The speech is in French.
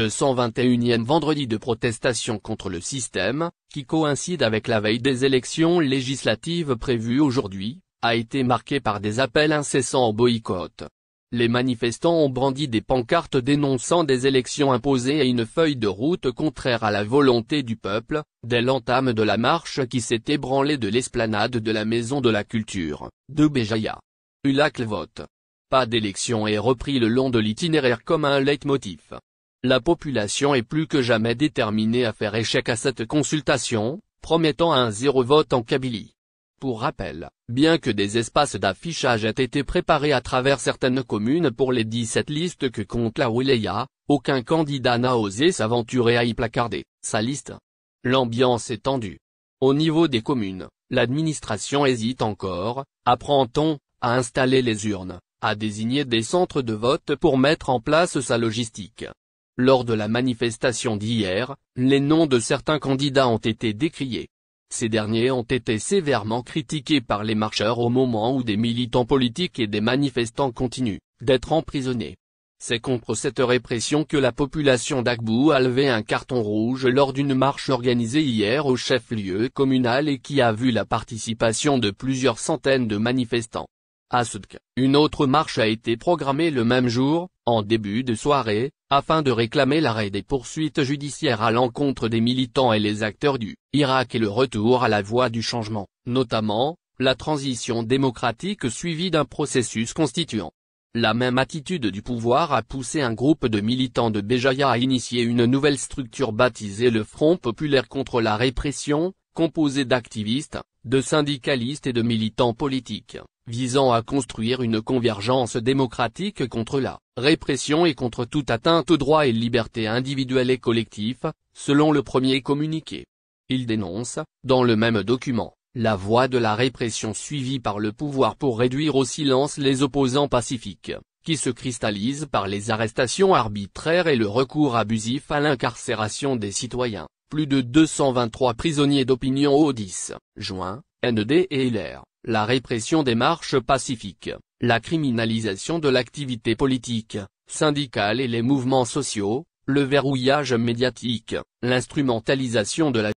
Le 121e vendredi de protestation contre le système, qui coïncide avec la veille des élections législatives prévues aujourd'hui, a été marqué par des appels incessants au boycott. Les manifestants ont brandi des pancartes dénonçant des élections imposées et une feuille de route contraire à la volonté du peuple, dès l'entame de la marche qui s'est ébranlée de l'esplanade de la Maison de la Culture, de Béjaïa. Ulac le vote. Pas d'élection est repris le long de l'itinéraire comme un leitmotiv. La population est plus que jamais déterminée à faire échec à cette consultation, promettant un zéro vote en Kabylie. Pour rappel, bien que des espaces d'affichage aient été préparés à travers certaines communes pour les 17 listes que compte la wilaya, aucun candidat n'a osé s'aventurer à y placarder sa liste. L'ambiance est tendue. Au niveau des communes, l'administration hésite encore, apprend-on, à installer les urnes, à désigner des centres de vote pour mettre en place sa logistique. Lors de la manifestation d'hier, les noms de certains candidats ont été décriés. Ces derniers ont été sévèrement critiqués par les marcheurs au moment où des militants politiques et des manifestants continuent d'être emprisonnés. C'est contre cette répression que la population d'Agbou a levé un carton rouge lors d'une marche organisée hier au chef-lieu communal et qui a vu la participation de plusieurs centaines de manifestants. À Soudk, une autre marche a été programmée le même jour, en début de soirée, afin de réclamer l'arrêt des poursuites judiciaires à l'encontre des militants et les acteurs du Irak et le retour à la voie du changement, notamment, la transition démocratique suivie d'un processus constituant. La même attitude du pouvoir a poussé un groupe de militants de Béjaïa à initier une nouvelle structure baptisée le Front populaire contre la répression, composée d'activistes, de syndicalistes et de militants politiques, visant à construire une convergence démocratique contre la répression et contre toute atteinte aux droits et libertés individuelles et collectifs, selon le premier communiqué. Il dénonce, dans le même document, la voie de la répression suivie par le pouvoir pour réduire au silence les opposants pacifiques, qui se cristallisent par les arrestations arbitraires et le recours abusif à l'incarcération des citoyens. Plus de 223 prisonniers d'opinion au 10 juin, NED et LR, la répression des marches pacifiques, la criminalisation de l'activité politique, syndicale et les mouvements sociaux, le verrouillage médiatique, l'instrumentalisation de la